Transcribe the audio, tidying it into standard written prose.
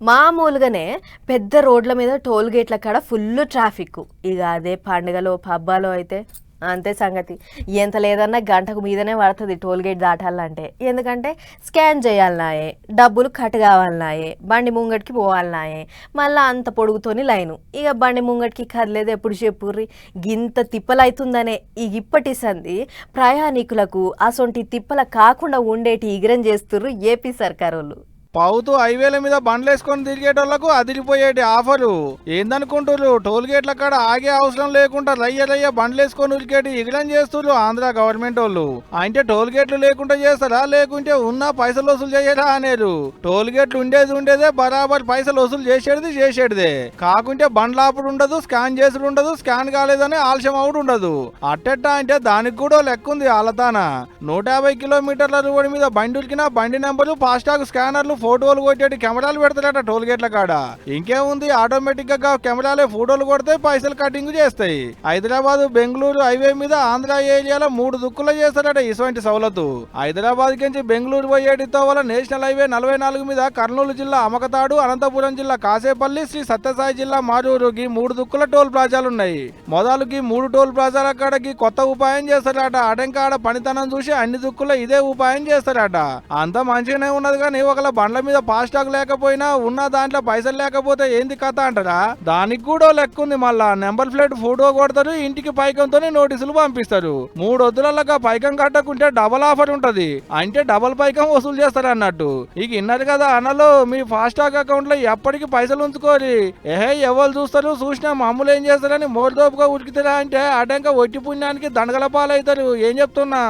మామూలుగానే పెద్ద రోడ్ల మీద టోల్ గేట్ల కాడ ఫుల్ ట్రాఫిక్. ఇక అదే పండుగలో పబ్బాలో అయితే అంతే సంగతి. ఎంత లేదన్నా గంటకు మీదనే పడుతుంది టోల్ గేట్ దాటాలంటే. ఎందుకంటే స్కాన్ చేయాలన్నాయే, డబ్బులు కట్ కావాలన్నాయే, బండి ముంగటికి పోవాలన్నాయే, మళ్ళీ అంత పొడుగుతోని లైను. ఇక బండి ముంగటికి కదలేదు ఎప్పుడు చెప్పుర్రి. గింత తిప్పలవుతుందనే ఇప్పటి సంది ప్రయాణికులకు అసొంటి తిప్పల కాకుండా ఉండేటి ఇగరం చేస్తుర్రు ఏపీ సర్కారు వాళ్ళు. పౌతూ హైవేల మీద బండ్లేసుకొని తిరిగేటోళ్లకు అదిరిపోయేటి ఆఫరు. ఏందనుకుంటున్నారు, టోల్ గేట్ల కాడ ఆగే అవసరం లేకుండా రయ్య బండ్లేసుకొని ఉరికేటి ఎగిరం చేస్తున్నారు ఆంధ్ర గవర్నమెంట్ వాళ్ళు. అంటే టోల్ గేట్లు లేకుండా చేస్తారా, లేకుంటే ఉన్న పైసలు వసూలు చేయరా అనేరు. టోల్ గేట్లు ఉండేదే బరాబర్ పైసలు వసూలు చేసేటిదే. కాకుంటే బండ్లాపుడు ఉండదు, స్కాన్ చేసుడు ఉండదు, స్కాన్ కాలేదని ఆలస్యం అవుడు ఉండదు. అట్టెట్ట అంటే దానికి కూడా లెక్కుంది ఆలతాన. 150 కిలోమీటర్ల రోడ్డు మీద బండి ఉరికినా బండి నెంబర్లు, ఫాస్టాగ్ స్కానర్లు, ఫోటోలు కొట్టేటి కెమెరాలు పెడతారట టోల్ గేట్ల కాడ. ఇంకేముంది, ఆటోమేటిక్ గా కెమెరాలే ఫోటోలు కొడతాయి, పైసలు కటింగ్ చేస్తాయి. హైదరాబాద్ బెంగళూరు హైవే మీద ఆంధ్ర ఏరియాలో 3 దుక్కులు చేస్తారట ఇటువంటి సౌలతు. హైదరాబాద్ నుంచి బెంగళూరు పోయేటితో వల్ల నేషనల్ హైవే 44 మీద కర్నూలు జిల్లా అమకతాడు, అనంతపురం జిల్లా కాసేపల్లి, శ్రీ సత్యసాయి జిల్లా మారూరుకి 3 దుక్కుల టోల్ ప్లాజాలున్నాయి. మొదలుకి 3 టోల్ ప్లాజాల కాడకి కొత్త ఉపాయం చేస్తారట. అటెంకాడ పనితనం చూసి అన్ని దుక్కుల్లో ఇదే ఉపాయం చేస్తారట. అంత మంచిగానే ఉన్నది కానీ ఒకళ్ళ బండ్ల మీద ఫాస్టాగ్ లేకపోయినా ఉన్న దాంట్లో పైసలు లేకపోతే ఏంది కథ అంటారా? దానికి కూడా లెక్కుంది. మళ్ళా నెంబర్ ప్లేట్ ఫోటో కొడతారు, ఇంటికి పైకంతో నోటీసులు పంపిస్తారు. 3 వద్దులగా పైకం కట్టకుంటే డబల్ ఆఫర్ ఉంటది. అంటే డబల్ పైకం వసూలు చేస్తారు అన్నట్టు. ఇక ఇన్నారు కదా అన్నలో, మీ ఫాస్టాగ్ అకౌంట్ లో ఎప్పటికీ పైసలు ఉంచుకోరి. ఎవరు చూస్తారు, చూసినా మామూలు ఏం చేస్తారని మోర్దోపుగా ఉరికితారా అంటే అటంక ఒట్టి పుణ్యానికి దండగల పాలవుతారు. ఏం చెప్తున్నా.